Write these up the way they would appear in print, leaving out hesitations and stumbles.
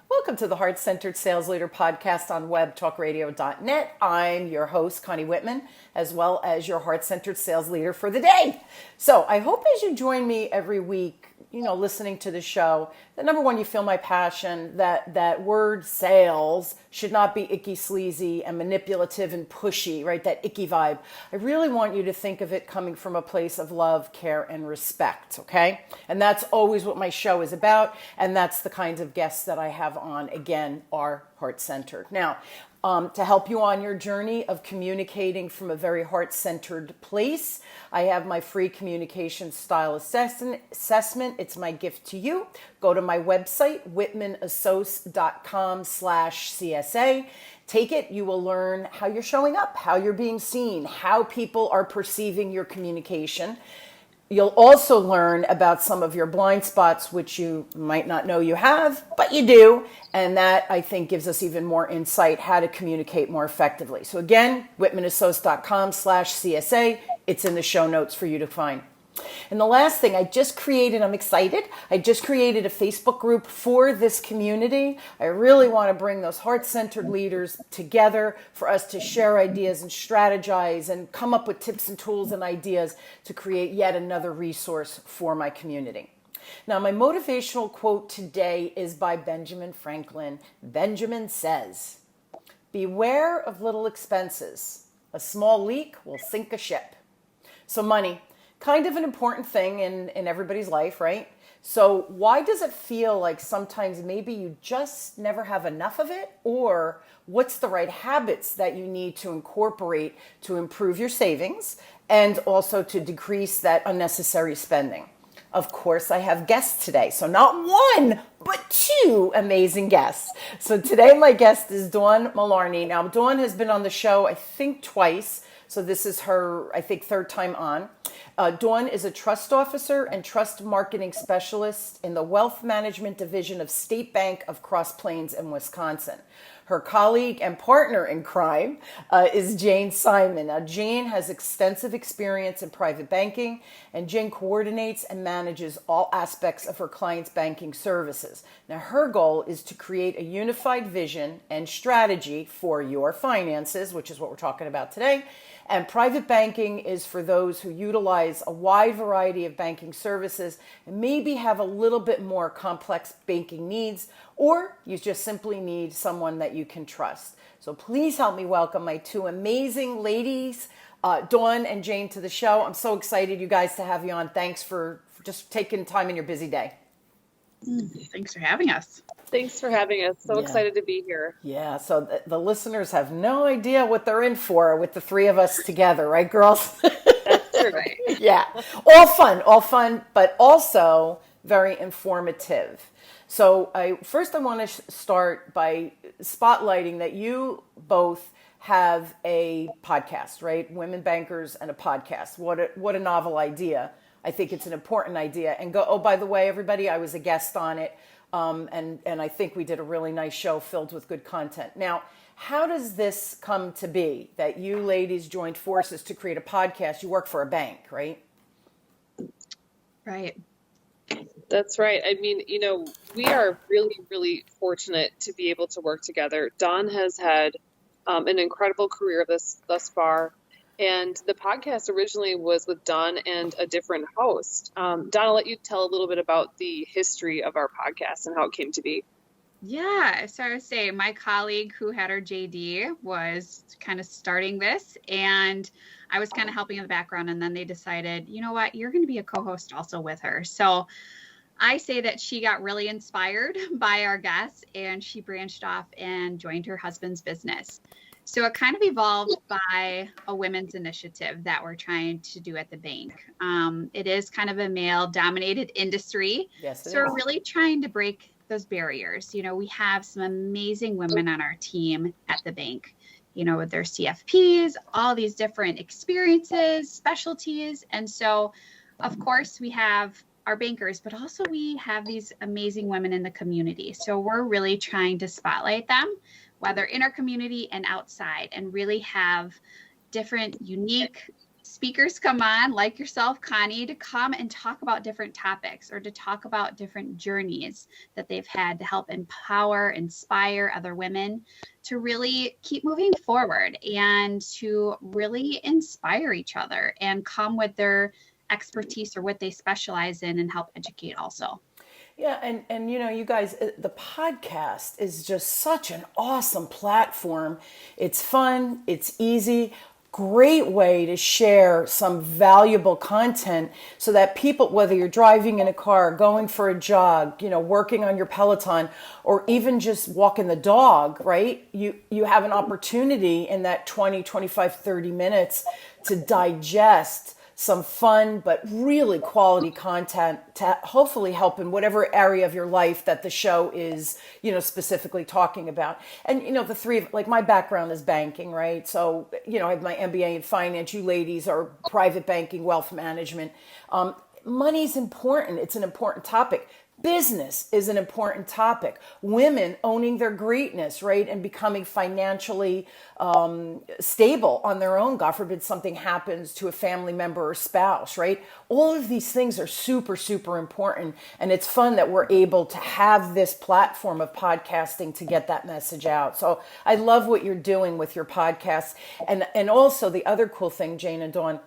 Welcome to the Heart-Centered Sales Leader podcast on webtalkradio.net. I'm your host, Connie Whitman, as well as your Heart-Centered Sales Leader for the day. So I hope as you join me every week, listening to the show, that number one, you feel my passion, that word sales should not be icky, sleazy, and manipulative and pushy, right? That icky vibe. I really want you to think of it coming from a place of love, care, and respect, okay? And that's always what my show is about, and that's the kinds of guests that I have on, again, are heart-centered. Now, to help you on your journey of communicating from a very heart-centered place, I have my free communication style assessment. It's my gift to you. Go to my website, whitmanassoc.com/CSA. Take it. You will learn how you're showing up, how you're being seen, how people are perceiving your communication. You'll also learn about some of your blind spots, which you might not know you have, but you do. And that, I think, gives us even more insight how to communicate more effectively. So again, whitmanassoc.com/CSA. It's in the show notes for you to find. And the last thing, I'm excited. I just created a Facebook group for this community. I really want to bring those heart-centered leaders together for us to share ideas and strategize and come up with tips and tools and ideas to create yet another resource for my community. Now, my motivational quote today is by Benjamin Franklin. Benjamin says, "Beware of little expenses. A small leak will sink a ship." So money, kind of an important thing in everybody's life, right? So why does it feel like sometimes maybe you just never have enough of it? Or what's the right habits that you need to incorporate to improve your savings and also to decrease that unnecessary spending? Of course, I have guests today. So not one, but two amazing guests. So today my guest is Dawn Mullarney. Now, Dawn has been on the show, I think, twice. So this is her, I think, third time on. Dawn is a trust officer and trust marketing specialist in the wealth management division of State Bank of Cross Plains in Wisconsin. Her colleague and partner in crime is Jane Simon. Now, Jane has extensive experience in private banking, and Jane coordinates and manages all aspects of her clients' banking services. Now, her goal is to create a unified vision and strategy for your finances, which is what we're talking about today. And private banking is for those who utilize a wide variety of banking services and maybe have a little bit more complex banking needs, or you just simply need someone that you can trust. So please help me welcome my two amazing ladies, Dawn and Jane, to the show. I'm so excited, you guys, to have you on. Thanks for just taking time in your busy day. Thanks for having us. Thanks for having us. So excited to be here. Yeah, so the listeners have no idea what they're in for with the three of us together, right, girls? That's true. Right. Yeah, all fun, but also very informative. So I want to start by spotlighting that you both have a podcast, right? Women bankers and a podcast. What a novel idea. I think it's an important idea. And by the way, everybody, I was a guest on it. And I think we did a really nice show filled with good content. Now, how does this come to be that you ladies joined forces to create a podcast? You work for a bank, right? Right. That's right. I mean, we are really, really fortunate to be able to work together. Dawn has had an incredible career thus far. And the podcast originally was with Dawn and a different host. Dawn, I'll let you tell a little bit about the history of our podcast and how it came to be. Yeah. So I would say my colleague who had her JD was kind of starting this, and I was kind of helping in the background. And then they decided, you know what, you're going to be a co-host also with her. So I say that she got really inspired by our guests, and she branched off and joined her husband's business. So it kind of evolved by a women's initiative that we're trying to do at the bank. It is kind of a male-dominated industry. Yes, so we're really trying to break those barriers. We have some amazing women on our team at the bank, with their CFPs, all these different experiences, specialties. And so, of course, we have our bankers, but also we have these amazing women in the community. So we're really trying to spotlight them, whether in our community and outside, and really have different unique speakers come on, like yourself, Connie, to come and talk about different topics or to talk about different journeys that they've had to help empower, inspire other women to really keep moving forward and to really inspire each other and come with their expertise or what they specialize in and help educate also. Yeah, and you know, you guys, the podcast is just such an awesome platform. It's fun, it's easy, great way to share some valuable content so that people, whether you're driving in a car, going for a jog, you know, working on your Peloton, or even just walking the dog, right? You have an opportunity in that 20, 25, 30 minutes to digest some fun but really quality content to hopefully help in whatever area of your life that the show is, you know, specifically talking about. And, you know, the three of, like, my background is banking, right? So, you know, I have my MBA in finance. You ladies are private banking, wealth management. Money's important. It's an important topic. Business is an important topic. Women owning their greatness, right? And becoming financially stable on their own. God forbid something happens to a family member or spouse, right? All of these things are super, super important. And it's fun that we're able to have this platform of podcasting to get that message out. So I love what you're doing with your podcast. And also the other cool thing, Jane and Dawn,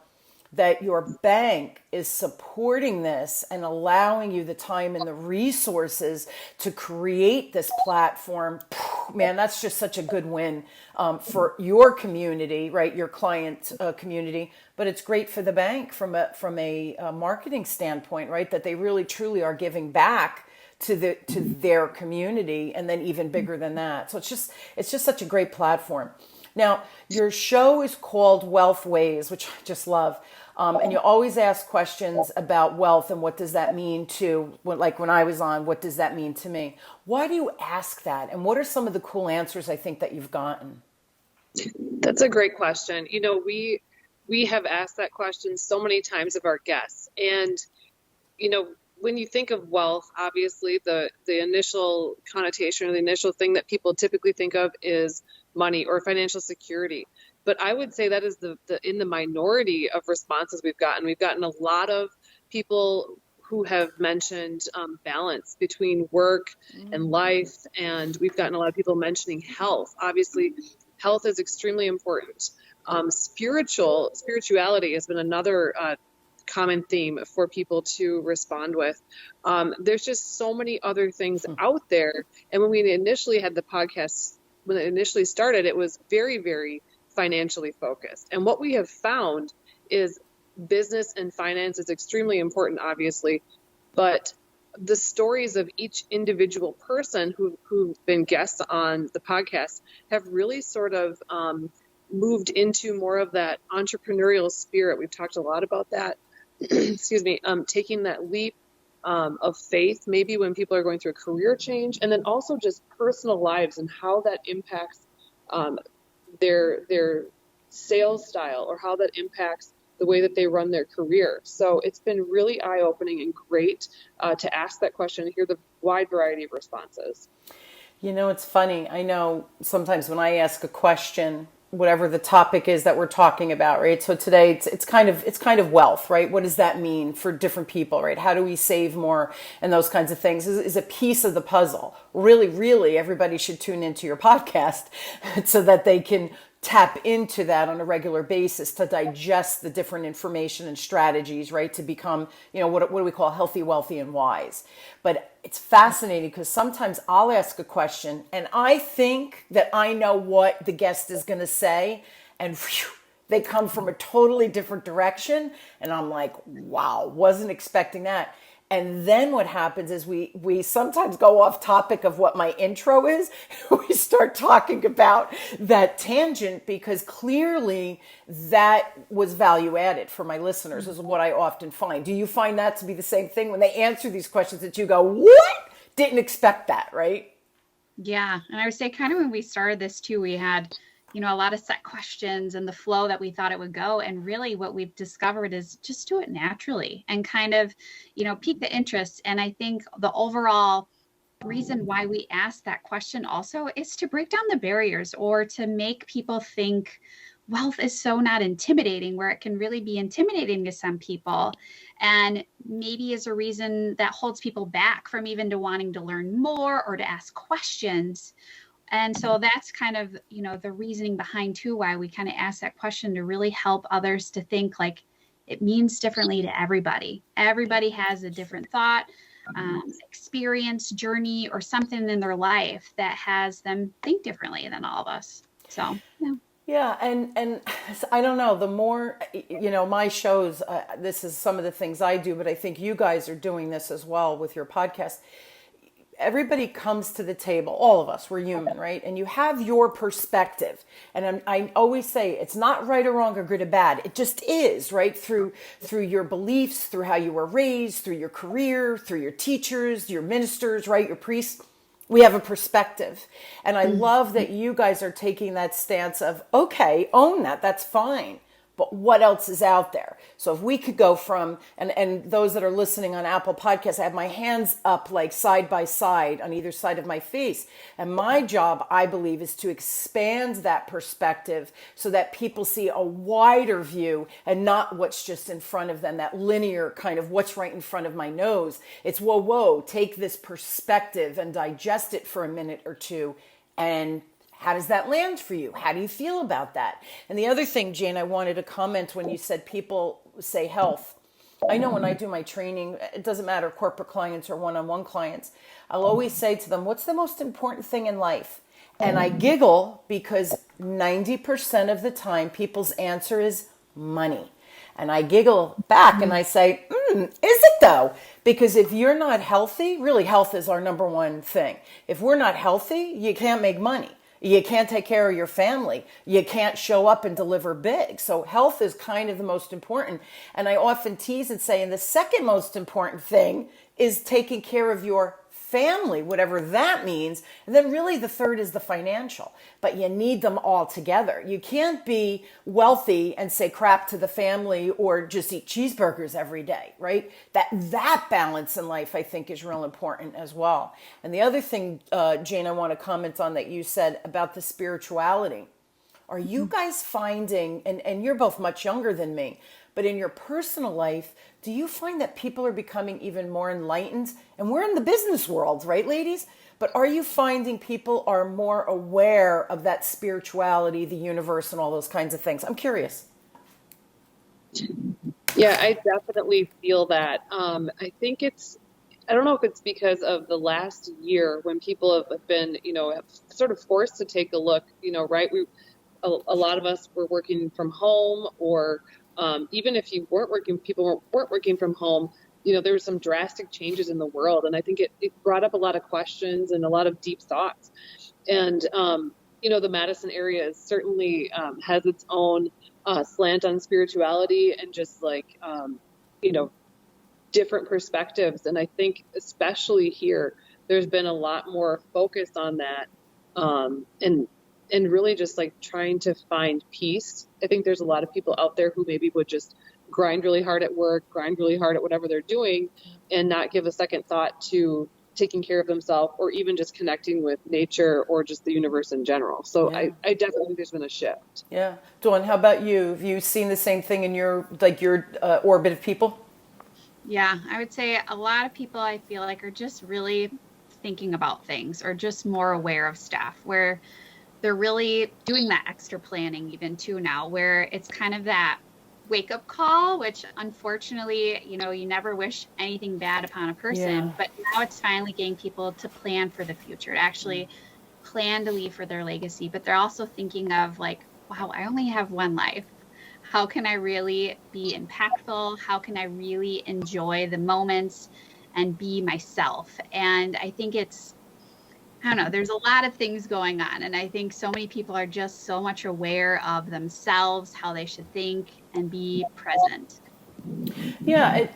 that your bank is supporting this and allowing you the time and the resources to create this platform. Man, that's just such a good win for your community, right? Your client community, but it's great for the bank from a marketing standpoint, right? That they really truly are giving back to their community, and then even bigger than that. So it's just such a great platform. Now, your show is called Wealth Ways, which I just love. And you always ask questions about wealth and what does that mean to, like when I was on, what does that mean to me? Why do you ask that? And what are some of the cool answers I think that you've gotten? That's a great question. You know, we have asked that question so many times of our guests. And, you know, when you think of wealth, obviously the initial connotation or the initial thing that people typically think of is money or financial security. But I would say that is in the minority of responses we've gotten. We've gotten a lot of people who have mentioned balance between work and life. And we've gotten a lot of people mentioning health. Obviously, health is extremely important. Spirituality has been another common theme for people to respond with. There's just so many other things out there. And when we initially had the podcast, when it initially started, it was very, very financially focused. And what we have found is business and finance is extremely important, obviously, but the stories of each individual person who've been guests on the podcast have really sort of moved into more of that entrepreneurial spirit. We've talked a lot about that. Excuse me, taking that leap of faith, maybe when people are going through a career change, and then also just personal lives and how that impacts their sales style or how that impacts the way that they run their career. So it's been really eye-opening and great to ask that question and hear the wide variety of responses. You know, it's funny. I know sometimes when I ask a question, whatever the topic is that we're talking about, right? So today it's kind of wealth, right? What does that mean for different people, right? How do we save more and those kinds of things is a piece of the puzzle. Really, everybody should tune into your podcast so that they can tap into that on a regular basis to digest the different information and strategies, right? To become, you know, what do we call healthy, wealthy, and wise. But it's fascinating because sometimes I'll ask a question and I think that I know what the guest is going to say, and phew, they come from a totally different direction. And I'm like, wow, wasn't expecting that. And then what happens is we sometimes go off topic of what my intro is. We start talking about that tangent because clearly that was value added for my listeners, is what I often find. Do you find that to be the same thing when they answer these questions that you go, what? Didn't expect that, right? Yeah. And I would say kind of when we started this too, we had, you know, a lot of set questions and the flow that we thought it would go. And really what we've discovered is just do it naturally and kind of, you know, pique the interest. And I think the overall reason why we ask that question also is to break down the barriers or to make people think wealth is so not intimidating, where it can really be intimidating to some people, and maybe is a reason that holds people back from even to wanting to learn more or to ask questions. And so that's kind of, the reasoning behind too, why we kind of ask that question, to really help others to think like it means differently to everybody. Everybody has a different thought, experience, journey, or something in their life that has them think differently than all of us. So, yeah. Yeah, and I don't know, the more, my shows, this is some of the things I do, but I think you guys are doing this as well with your podcast. Everybody comes to the table, all of us, we're human, right? And you have your perspective. And I always say it's not right or wrong or good or bad. It just is, right? Through your beliefs, through how you were raised, through your career, through your teachers, your ministers, right? Your priests. We have a perspective. And I love that you guys are taking that stance of, okay, own that, that's fine. But what else is out there? So if we could go from, and those that are listening on Apple Podcasts, I have my hands up like side by side on either side of my face. And my job, I believe, is to expand that perspective so that people see a wider view and not what's just in front of them, that linear kind of what's right in front of my nose. It's whoa, take this perspective and digest it for a minute or two, and how does that land for you? How do you feel about that? And the other thing, Jane, I wanted to comment when you said people say health. I know when I do my training, it doesn't matter, corporate clients or one-on-one clients, I'll always say to them, what's the most important thing in life? And I giggle because 90% of the time people's answer is money. And I giggle back and I say, is it though? Because if you're not healthy, really health is our number one thing. If we're not healthy, you can't make money. You can't take care of your family. You can't show up and deliver big. So health is kind of the most important. And I often tease and say, and the second most important thing is taking care of your family, whatever that means. And then really the third is the financial. But you need them all together. You can't be wealthy and say crap to the family or just eat cheeseburgers every day, right? That balance in life, I think, is real important as well. And the other thing, Jane, I want to comment on that you said about the spirituality. Are you guys finding, and you're both much younger than me, but in your personal life, do you find that people are becoming even more enlightened? And we're in the business world, right, ladies? But are you finding people are more aware of that spirituality, the universe, and all those kinds of things? I'm curious. Yeah, I definitely feel that. I think I don't know if it's because of the last year when people have been, have sort of forced to take a look, right? A lot of us were working from home, or even if you weren't working, people weren't working from home, there were some drastic changes in the world. And I think it brought up a lot of questions and a lot of deep thoughts. And, the Madison area certainly has its own slant on spirituality and just like, different perspectives. And I think especially here, there's been a lot more focus on that. And really just like trying to find peace. I think there's a lot of people out there who maybe would just grind really hard at work, grind really hard at whatever they're doing, and not give a second thought to taking care of themselves or even just connecting with nature or just the universe in general. So yeah. I definitely think there's been a shift. Yeah. Dawn, how about you? Have you seen the same thing in your orbit of people? Yeah, I would say a lot of people I feel like are just really thinking about things or just more aware of stuff, where they're really doing that extra planning even too now, where it's kind of that wake up call, which unfortunately, you never wish anything bad upon a person, but now it's finally getting people to plan for the future, to actually plan to leave for their legacy. But they're also thinking of like, wow, I only have one life. How can I really be impactful? How can I really enjoy the moments and be myself? And I think I don't know, there's a lot of things going on. And I think so many people are just so much aware of themselves, how they should think and be present. Yeah,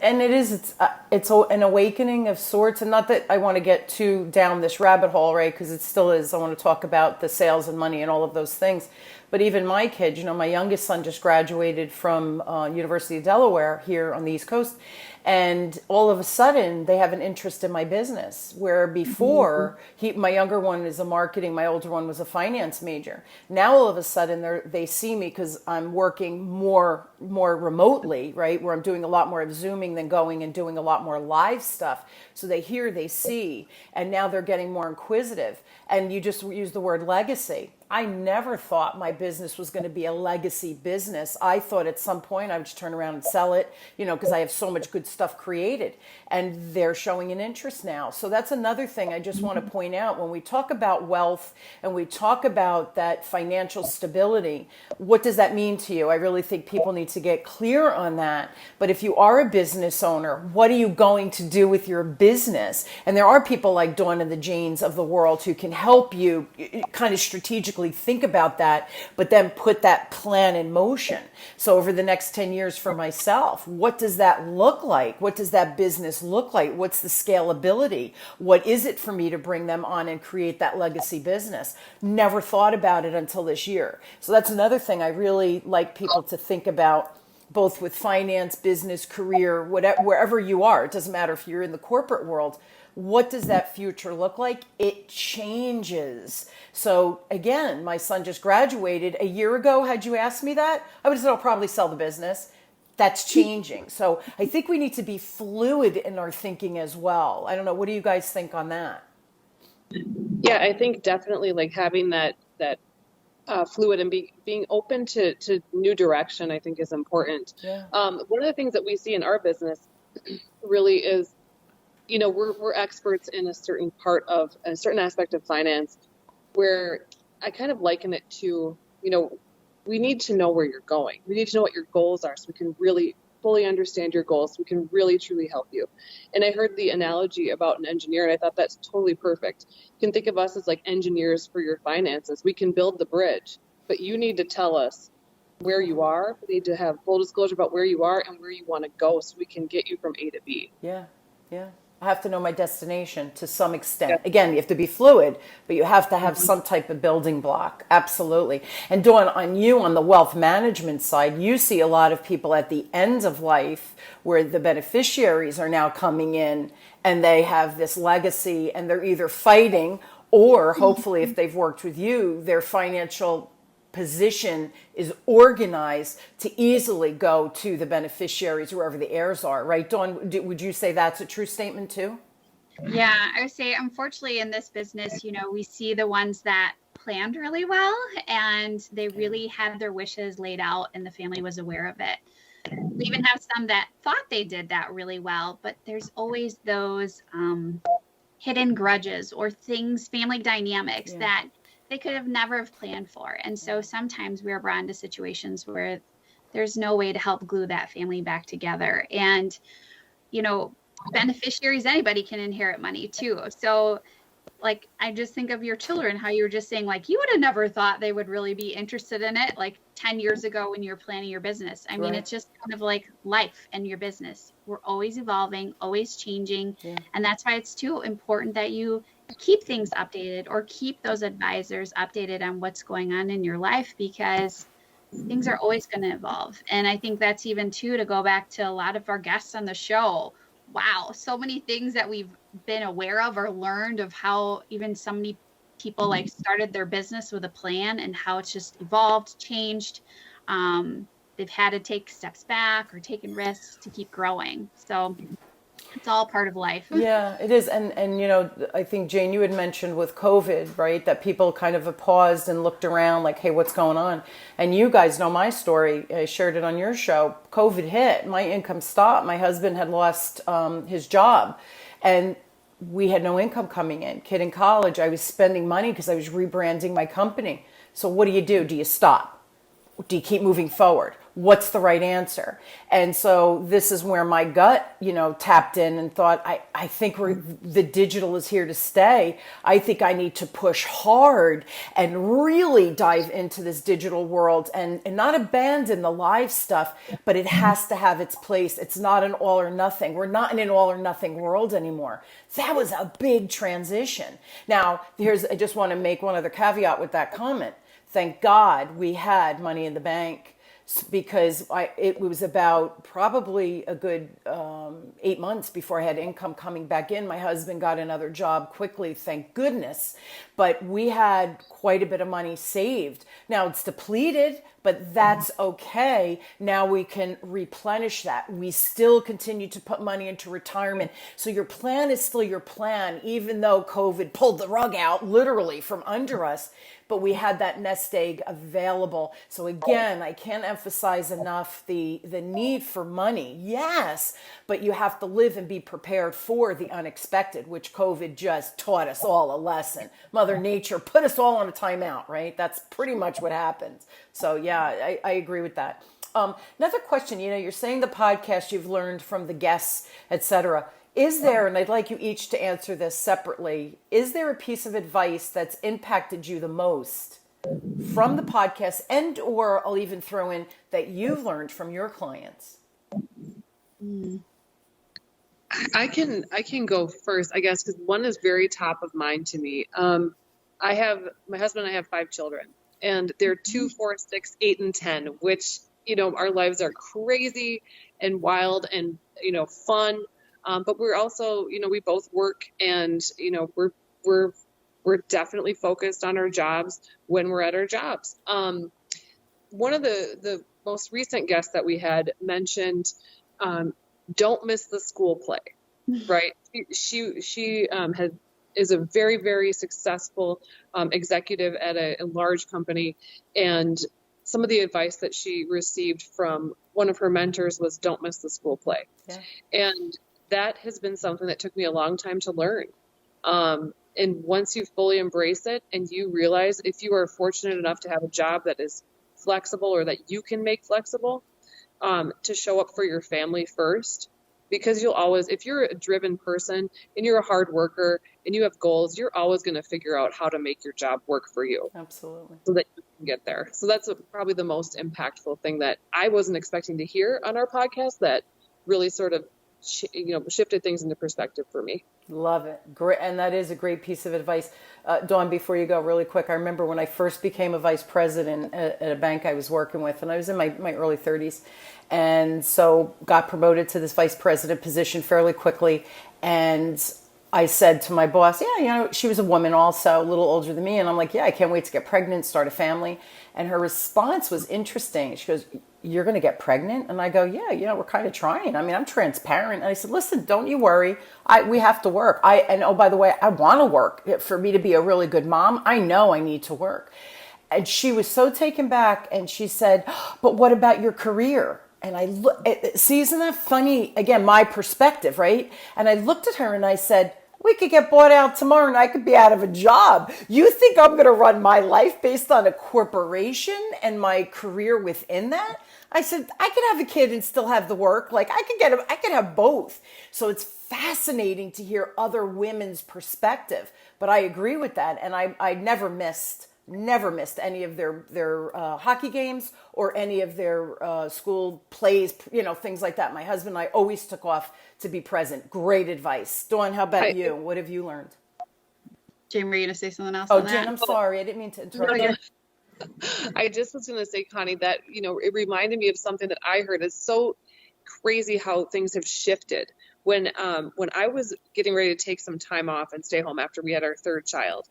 it's an awakening of sorts. And not that I want to get too down this rabbit hole, right? Because it still is. I want to talk about the sales and money and all of those things. But even my kids, my youngest son just graduated from University of Delaware here on the East Coast, and all of a sudden they have an interest in my business, where before my younger one is a marketing, my older one was a finance major. Now all of a sudden they see me because I'm working more remotely, right, where I'm doing a lot more of Zooming than going and doing a lot more live stuff. So they hear, they see, and now they're getting more inquisitive. And you just use the word legacy. I never thought my business was going to be a legacy business. I thought at some point I would just turn around and sell it, because I have so much good stuff created, and they're showing an interest now. So that's another thing I just want to point out. When we talk about wealth and we talk about that financial stability, what does that mean to you? I really think people need to get clear on that. But if you are a business owner, what are you going to do with your business? And there are people like Dawn and the Janes of the world who can help you kind of strategically think about that, but then put that plan in motion. So over the next 10 years for myself, what does that look like? What does that business look like? What's the scalability? What is it for me to bring them on and create that legacy business? Never thought about it until this year. So that's another thing I really like people to think about, both with finance, business, career, whatever, wherever you are. It doesn't matter if you're in the corporate world. What does that future look like? It changes. So again, my son just graduated. A year ago, had you asked me that, I would have said, I'll probably sell the business. That's changing. So I think we need to be fluid in our thinking as well. I don't know. What do you guys think on that? Yeah, I think definitely like having that fluid and being open to new direction, I think is important. Yeah. One of the things that we see in our business really is, we're experts in a certain aspect of finance, where I kind of liken it to, we need to know where you're going. We need to know what your goals are so we can really fully understand your goals, so we can really truly help you. And I heard the analogy about an engineer, and I thought that's totally perfect. You can think of us as like engineers for your finances. We can build the bridge, but you need to tell us where you are. We need to have full disclosure about where you are and where you want to go so we can get you from A to B. Yeah. I have to know my destination to some extent. Again, you have to be fluid, but you have to have some type of building block. Absolutely. And Dawn, on the wealth management side, you see a lot of people at the end of life where the beneficiaries are now coming in and they have this legacy, and they're either fighting or hopefully if they've worked with you, their financial position is organized to easily go to the beneficiaries, wherever the heirs are, right? Dawn, would you say that's a true statement too? Yeah, I would say, unfortunately, in this business, we see the ones that planned really well and they really had their wishes laid out and the family was aware of it. We even have some that thought they did that really well, but there's always those hidden grudges or things, family dynamics that they could have never have planned for. And so sometimes we are brought into situations where there's no way to help glue that family back together. And, beneficiaries, anybody can inherit money too. So like, I just think of your children, how you were just saying, like, you would have never thought they would really be interested in it like 10 years ago when you're planning your business. I mean, it's just kind of like life and your business. We're always evolving, always changing. Yeah. And that's why it's too important that you keep things updated or keep those advisors updated on what's going on in your life, because things are always going to evolve. And I think that's even too, to go back to a lot of our guests on the show. Wow, so many things that we've been aware of or learned of how even so many people like started their business with a plan and how it's just evolved, changed. They've had to take steps back or taken risks to keep growing. So it's all part of life. Yeah, it is. And I think, Jane, you had mentioned with COVID, right, that people kind of paused and looked around like, hey, what's going on? And you guys know my story. I shared it on your show. COVID hit. My income stopped. My husband had lost his job. And we had no income coming in. Kid in college, I was spending money because I was rebranding my company. So what do? Do you stop? Do you keep moving forward? What's the right answer? And so this is where my gut, tapped in and thought, I think the digital is here to stay. I think I need to push hard and really dive into this digital world and not abandon the live stuff, but it has to have its place. It's not an all or nothing. We're not in an all or nothing world anymore. That was a big transition. Now, I just want to make one other caveat with that comment. thank God we had money in the bank, because it was about probably a good 8 months before I had income coming back in. My husband got another job quickly, thank goodness. But we had quite a bit of money saved. Now it's depleted, but that's okay. Now we can replenish that. We still continue to put money into retirement. So your plan is still your plan, even though COVID pulled the rug out literally from under us. But we had that nest egg available. So again, I can't emphasize enough the need for money. Yes, but you have to live and be prepared for the unexpected, which COVID just taught us all a lesson. Mother Nature put us all on a timeout, right? That's pretty much what happened. So yeah, I agree with that. Another question, you're saying the podcast you've learned from the guests, etc. Is there, and I'd like you each to answer this separately, is there a piece of advice that's impacted you the most from the podcast, and or I'll even throw in that you've learned from your clients? I can go first, I guess, because one is very top of mind to me. I have my husband and I have 5 children, and they're 2, 4, 6, 8, and 10, which, our lives are crazy and wild and, fun. But we're also, we both work, and, we're definitely focused on our jobs when we're at our jobs. One of the most recent guests that we had mentioned, don't miss the school play, right? She is a very, very successful executive at a large company. And some of the advice that she received from one of her mentors was don't miss the school play. Yeah. And that has been something that took me a long time to learn. And once you fully embrace it and you realize if you are fortunate enough to have a job that is flexible or that you can make flexible, to show up for your family first, because you'll always, if you're a driven person and you're a hard worker and you have goals, you're always going to figure out how to make your job work for you. Absolutely. So that you can get there. So that's probably the most impactful thing that I wasn't expecting to hear on our podcast that really sort of shifted things into perspective for me. Love it. Great. And that is a great piece of advice. Dawn, before you go, really quick, I remember when I first became a vice president at a bank I was working with, and I was in my early 30s. And so got promoted to this vice president position fairly quickly. And I said to my boss, she was a woman also, a little older than me. And I'm like, I can't wait to get pregnant, start a family. And her response was interesting. She goes, you're going to get pregnant? And I go, we're kind of trying. I mean, I'm transparent. And I said, listen, don't you worry. We have to work. Oh, by the way, I want to work. For me to be a really good mom, I know I need to work. And she was so taken back. And she said, but what about your career? And I see, isn't that funny? Again, my perspective, right? And I looked at her and I said, we could get bought out tomorrow and I could be out of a job. You think I'm going to run my life based on a corporation and my career within that? I said, I could have a kid and still have the work. Like I could have both. So it's fascinating to hear other women's perspective. But I agree with that. And I never missed any of their hockey games or any of their school plays, things like that. My husband and I always took off to be present. Great advice. Dawn, how about you? What have you learned? Jane, were you going to say something else? Oh, Jen, I'm sorry. I didn't mean to interrupt. No. I just was going to say, Connie, that, it reminded me of something that I heard. It's so crazy how things have shifted. When I was getting ready to take some time off and stay home after we had our 3rd child,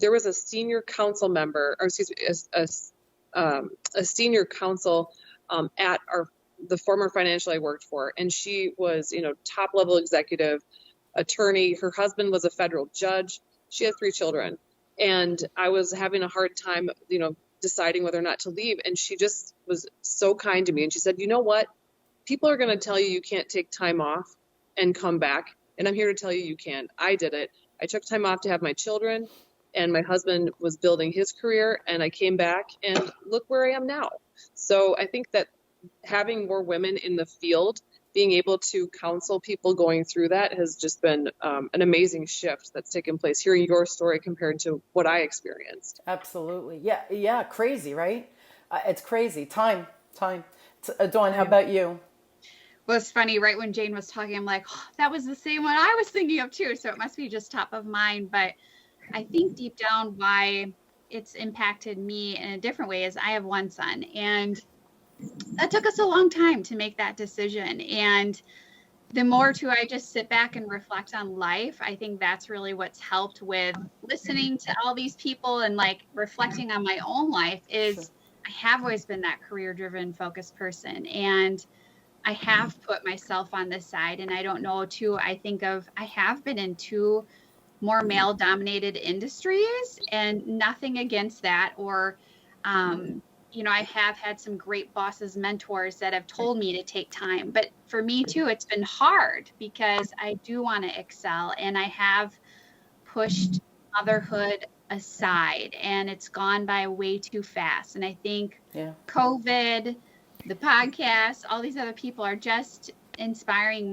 there was a senior council member, or excuse me, a senior council at the former financial I worked for, and she was, top level executive, attorney. Her husband was a federal judge. She had 3 children, and I was having a hard time, deciding whether or not to leave. And she just was so kind to me, and she said, you know what? People are going to tell you can't take time off and come back, and I'm here to tell you you can. I did it. I took time off to have my children. And my husband was building his career, and I came back and look where I am now. So I think that having more women in the field, being able to counsel people going through that has just been an amazing shift that's taken place, hearing your story compared to what I experienced. Absolutely. Yeah. Crazy, right? It's crazy. Time. Dawn, how about you? Well, it's funny, right when Jane was talking, I'm like, that was the same one I was thinking of too. So it must be just top of mind. But I think deep down why it's impacted me in a different way is I have one son, and that took us a long time to make that decision. And the more too I just sit back and reflect on life, I think that's really what's helped with listening to all these people and like reflecting on my own life is I have always been that career driven focused person, and I have put myself on this side. And I don't know too, I think of I have been in two more male dominated industries, and nothing against that, or I have had some great bosses, mentors that have told me to take time. But for me too, it's been hard because I do want to excel, and I have pushed motherhood aside, and it's gone by way too fast. And I think COVID, the podcast, all these other people are just inspiring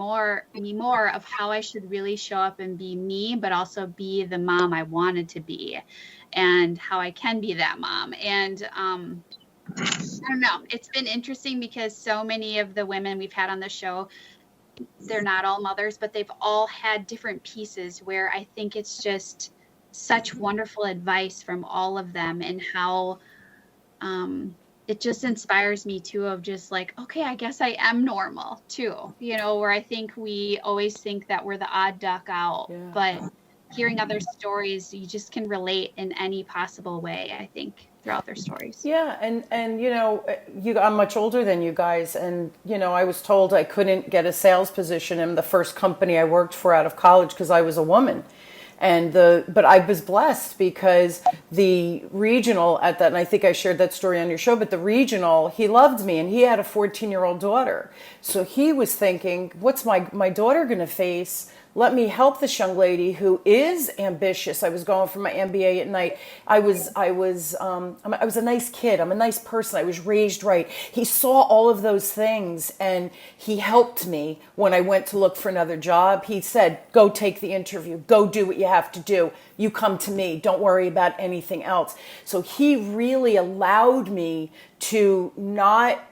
me more of how I should really show up and be me, but also be the mom I wanted to be, and how I can be that mom. And I don't know. It's been interesting because so many of the women we've had on the show, they're not all mothers, but they've all had different pieces where I think it's just such wonderful advice from all of them, and how it just inspires me too, of just like, okay, I guess I am normal too, where I think we always think that we're the odd duck out, but hearing other stories, you just can relate in any possible way, I think, throughout their stories. Yeah, and I'm much older than you guys, and I was told I couldn't get a sales position in the first company I worked for out of college because I was a woman. But I was blessed because the regional at that, and I think I shared that story on your show, but the regional, he loved me, and he had a 14-year-old daughter. So he was thinking, what's my daughter going to face? Let me help this young lady who is ambitious. I was going for my MBA at night. I was a nice kid. I'm a nice person. I was raised right. He saw all of those things, and he helped me when I went to look for another job. He said, go take the interview. Go do what you have to do. You come to me. Don't worry about anything else. So he really allowed me to not...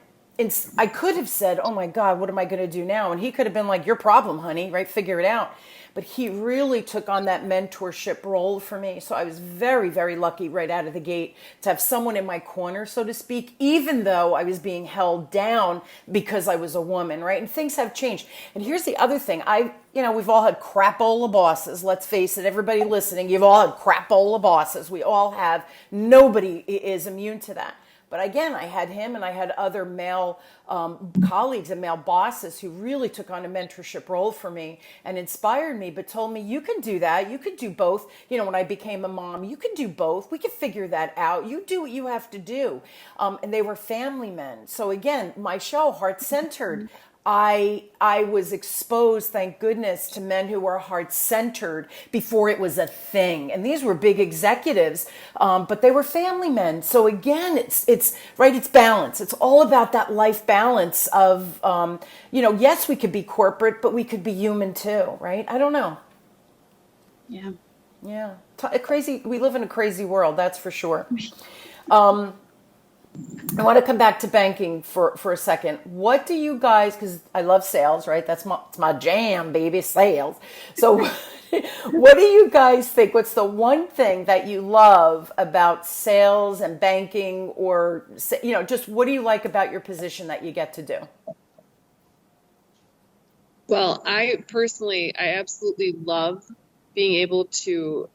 I could have said, oh my God, what am I going to do now? And he could have been like, your problem, honey, right? Figure it out. But he really took on that mentorship role for me. So I was very, very lucky right out of the gate to have someone in my corner, so to speak, even though I was being held down because I was a woman, right? And things have changed. And here's the other thing. We've all had crapola bosses. Let's face it, everybody listening, you've all had crapola bosses. We all have. Nobody is immune to that. But again, I had him, and I had other male colleagues and male bosses who really took on a mentorship role for me and inspired me, but told me, you can do that. You could do both. When I became a mom, you can do both. We can figure that out. You do what you have to do. And they were family men. So again, my show, Heart Centered, I was exposed, thank goodness, to men who were heart-centered before it was a thing. And these were big executives, but they were family men. So again, it's balance. It's all about that life balance of, yes, we could be corporate, but we could be human too, right? I don't know. Yeah. Yeah. We live in a crazy world, that's for sure. I want to come back to banking for a second. What do you guys, because I love sales, right? It's my jam, baby, sales. So what do you guys think? What's the one thing that you love about sales and banking, or, just what do you like about your position that you get to do? Well, I absolutely love being able to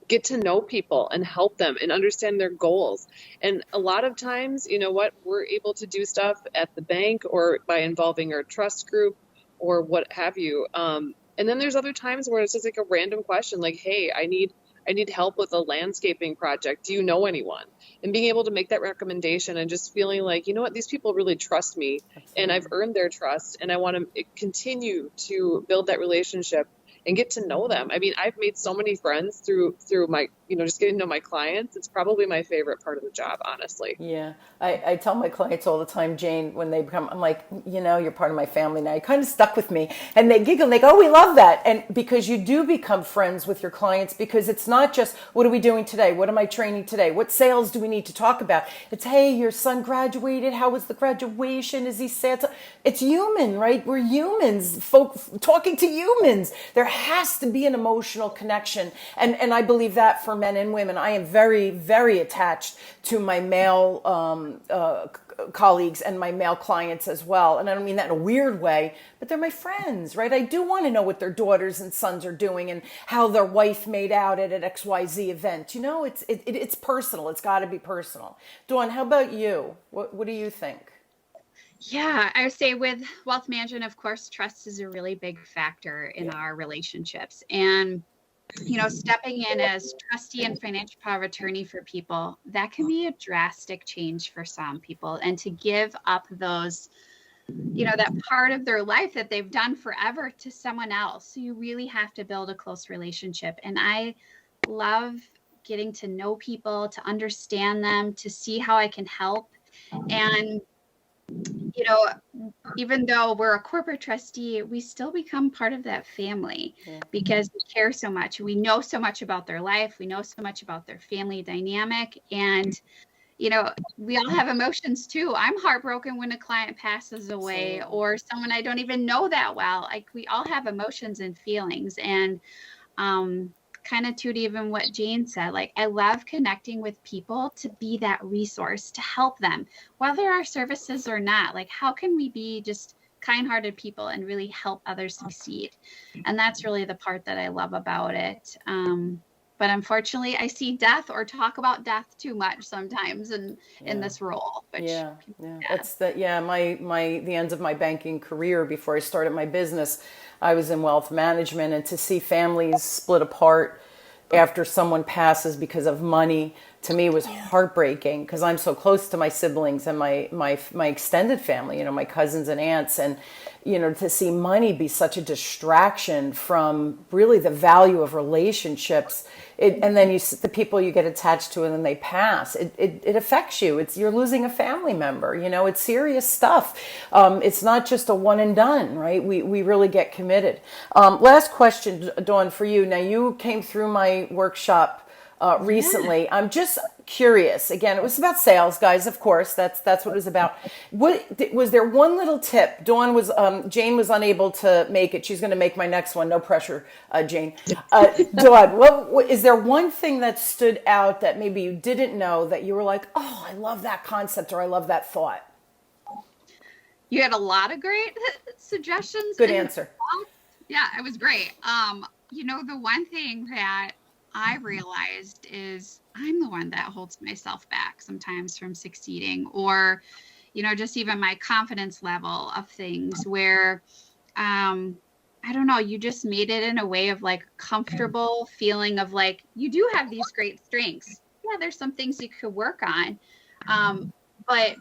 get to know people and help them and understand their goals. And a lot of times, we're able to do stuff at the bank or by involving our trust group or what have you. And then there's other times where it's just like a random question, like, hey, I need help with a landscaping project. Do you know anyone? And being able to make that recommendation and just feeling like, these people really trust me. Absolutely. And I've earned their trust, and I want to continue to build that relationship and get to know them. I mean, I've made so many friends through my, just getting to know my clients. It's probably my favorite part of the job, honestly. Yeah. I tell my clients all the time, Jane, when they come, I'm like, you're part of my family now. You kind of stuck with me. And they giggle and they go, oh, we love that. And because you do become friends with your clients, because it's not just, what are we doing today? What am I training today? What sales do we need to talk about? It's, hey, your son graduated. How was the graduation? Is he sad? It's human, right? We're humans, folk talking to humans. There has to be an emotional connection. And I believe that for men and women. I am very, very attached to my male colleagues and my male clients as well. And I don't mean that in a weird way, but they're my friends, right? I do want to know what their daughters and sons are doing and how their wife made out at an XYZ event. You know, it's personal. It's got to be personal. Dawn, how about you? What do you think? Yeah, I would say with wealth management, of course, trust is a really big factor in our relationships. And, stepping in as trustee and financial power of attorney for people, that can be a drastic change for some people. And to give up those, that part of their life that they've done forever to someone else. So you really have to build a close relationship. And I love getting to know people, to understand them, to see how I can help. And even though we're a corporate trustee, we still become part of that family because we care so much. We know so much about their life. We know so much about their family dynamic. And, we all have emotions too. I'm heartbroken when a client passes away or someone I don't even know that well. Like we all have emotions and feelings. And, kind of to even what Jane said, like I love connecting with people to be that resource to help them, whether our services or not. Like how can we be just kind-hearted people and really help others succeed? And that's really the part that I love about it. But unfortunately, I see death or talk about death too much sometimes in this role. Which, That's the end of my banking career. Before I started my business, I was in wealth management, and to see families split apart after someone passes because of money, to me was heartbreaking because I'm so close to my siblings and my extended family, my cousins and aunts, and to see money be such a distraction from really the value of relationships. And then the people you get attached to and then they pass. It affects you. You're losing a family member. It's serious stuff. It's not just a one and done, right? We really get committed. Last question, Dawn, for you. Now you came through my workshop recently. I'm just curious. Again, it was about sales, guys. Of course, that's what it was about. Was there one little tip? Jane was unable to make it. She's going to make my next one. No pressure, Jane. Dawn, what is there one thing that stood out that maybe you didn't know that you were like, oh, I love that concept or I love that thought? You had a lot of great suggestions. Good answer. Yeah, it was great. The one thing that I realized is I'm the one that holds myself back sometimes from succeeding, or, just even my confidence level of things where, I don't know, you just made it in a way of like comfortable feeling of like, you do have these great strengths. Yeah, there's some things you could work on. But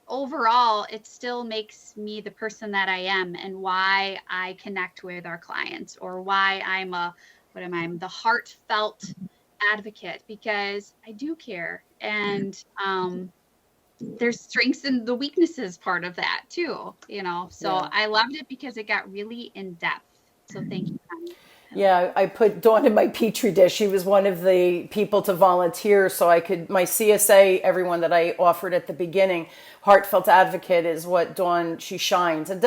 overall, it still makes me the person that I am and why I connect with our clients, or why I'm the heartfelt advocate, because I do care. And there's strengths and the weaknesses part of that too, So I loved it because it got really in depth. So thank you, Connie. Yeah, I put Dawn in my petri dish. She was one of the people to volunteer so I could, my CSA, everyone that I offered at the beginning, heartfelt advocate is what Dawn, she shines. And,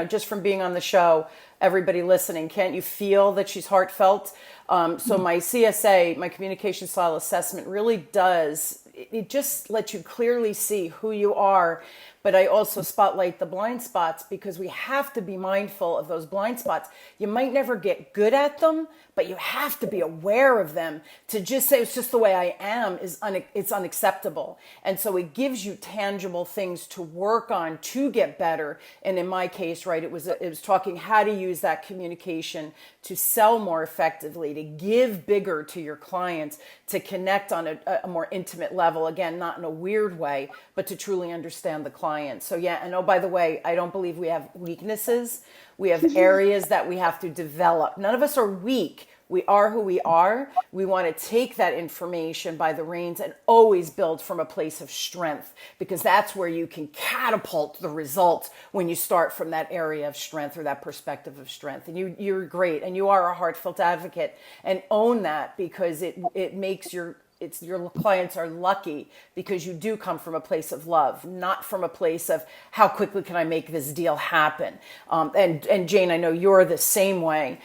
just from being on the show, everybody listening, can't you feel that she's heartfelt? So my CSA, my communication style assessment really does, it just lets you clearly see who you are. But I also spotlight the blind spots because we have to be mindful of those blind spots. You might never get good at them, but you have to be aware of them. To just say it's just the way I am it's unacceptable. And so it gives you tangible things to work on to get better. And in my case, right, it was talking how to use that communication to sell more effectively, to give bigger to your clients, to connect on a more intimate level. Again, not in a weird way, but to truly understand the client. So yeah, and oh, by the way, I don't believe we have weaknesses. We have areas that we have to develop. None of us are weak. We are who we are. We want to take that information by the reins and always build from a place of strength, because that's where you can catapult the results when you start from that area of strength or that perspective of strength. And you're great, and you are a heartfelt advocate, and own that, because it makes your it's your clients are lucky because you do come from a place of love, not from a place of how quickly can I make this deal happen. And Jane, I know you're the same way.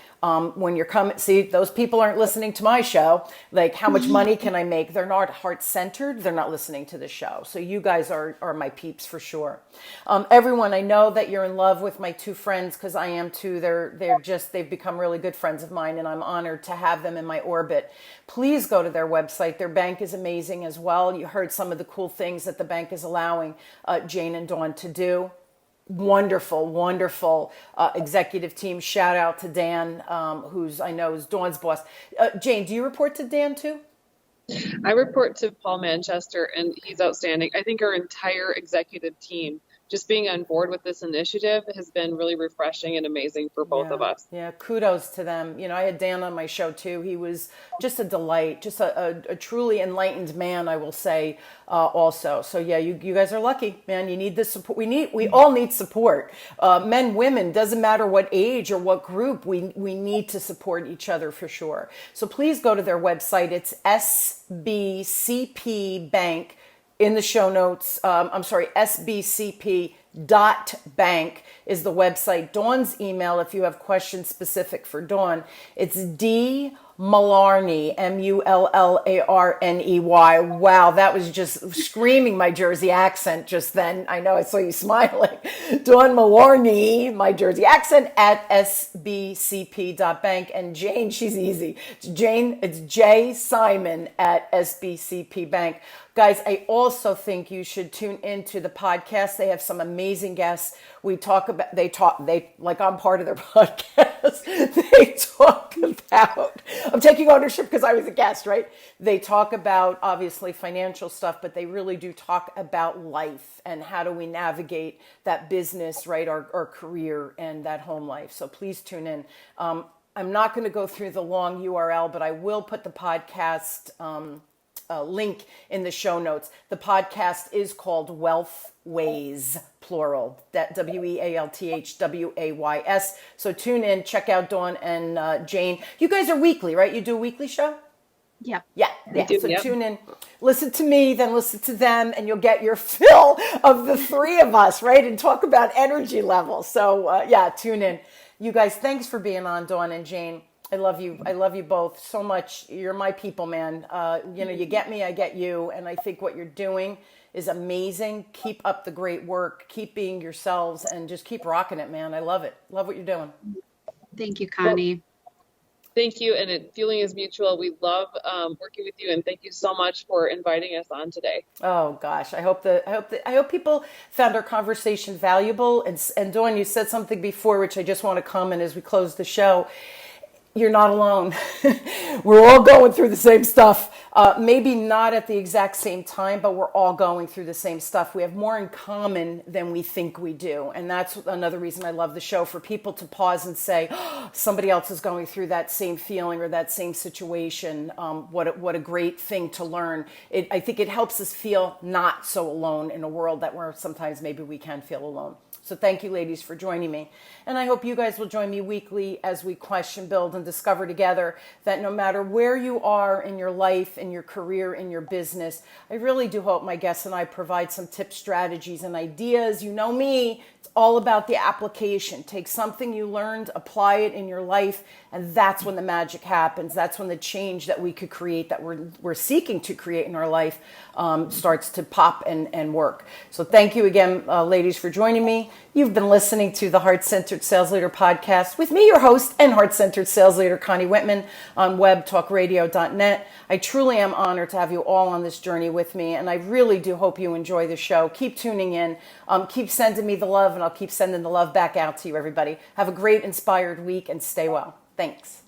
When you're coming, see, those people aren't listening to my show. Like, how much money can I make? They're not heart-centered. They're not listening to the show. So you guys are my peeps for sure. Everyone, I know that you're in love with my two friends because I am too. They've become really good friends of mine, and I'm honored to have them in my orbit. Please go to their website. Their bank is amazing as well. You heard some of the cool things that the bank is allowing Jane and Dawn to do. Wonderful executive team. Shout out to Dan, who's I know is Dawn's boss. Jane, do you report to Dan too? I report to Paul Manchester, and he's outstanding. I think our entire executive team, just being on board with this initiative, has been really refreshing and amazing for both of us. Yeah, kudos to them. I had Dan on my show too. He was just a delight, just a truly enlightened man, I will say, also. So yeah, you guys are lucky, man. You need the support. We all need support. Men, women, doesn't matter what age or what group, we need to support each other for sure. So please go to their website. It's SBCP Bank. In the show notes, sbcp.bank is the website. Dawn's email, if you have questions specific for Dawn, it's Mullarney, Mullarney. Wow, that was just screaming my Jersey accent just then. I know, I saw you smiling. Dawn Mullarney, my Jersey accent, at sbcp.bank. And Jane, she's easy. Jane, it's J Simon at sbcp.bank. Guys, I also think you should tune into the podcast. They have some amazing guests. They like I'm part of their podcast. They talk about, I'm taking ownership because I was a guest, right? They talk about obviously financial stuff, but they really do talk about life and how do we navigate that business, right? Our career and that home life. So please tune in. I'm not going to go through the long URL, but I will put the podcast link in the show notes. The podcast is called Wealth Ways, plural, that WEALTHWAYS. So tune in, check out Dawn and Jane. You guys are weekly, right? You do a weekly show? Yeah. Yeah. So yep. Tune in, listen to me, then listen to them, and you'll get your fill of the three of us, right? And talk about energy levels. So tune in. You guys, thanks for being on, Dawn and Jane. I love you. I love you both so much. You're my people, man. You get me, I get you. And I think what you're doing is amazing. Keep up the great work. Keep being yourselves and just keep rocking it, man. I love it. Love what you're doing. Thank you, Connie. Well, thank you. And feeling is mutual. We love working with you. And thank you so much for inviting us on today. Oh gosh. I hope people found our conversation valuable. And Dawn, you said something before, which I just want to comment as we close the show. You're not alone. We're all going through the same stuff. Maybe not at the exact same time, but we're all going through the same stuff. We have more in common than we think we do. And that's another reason I love the show, for people to pause and say, oh, somebody else is going through that same feeling or that same situation. What a great thing to learn. I think it helps us feel not so alone in a world that where sometimes maybe we can feel alone. So thank you, ladies, for joining me. And I hope you guys will join me weekly as we question, build, and discover together that no matter where you are in your life, in your career, in your business, I really do hope my guests and I provide some tips, strategies, and ideas. You know me, it's all about the application. Take something you learned, apply it in your life, and that's when the magic happens. That's when the change that we could create, that we're seeking to create in our life, starts to pop and work. So thank you again, ladies, for joining me. You've been listening to the Heart-Centered Sales Leader Podcast with me, your host and Heart-Centered Sales Leader, Connie Whitman, on webtalkradio.net. I truly am honored to have you all on this journey with me, and I really do hope you enjoy the show. Keep tuning in. Keep sending me the love, and I'll keep sending the love back out to you, everybody. Have a great, inspired week, and stay well. Thanks.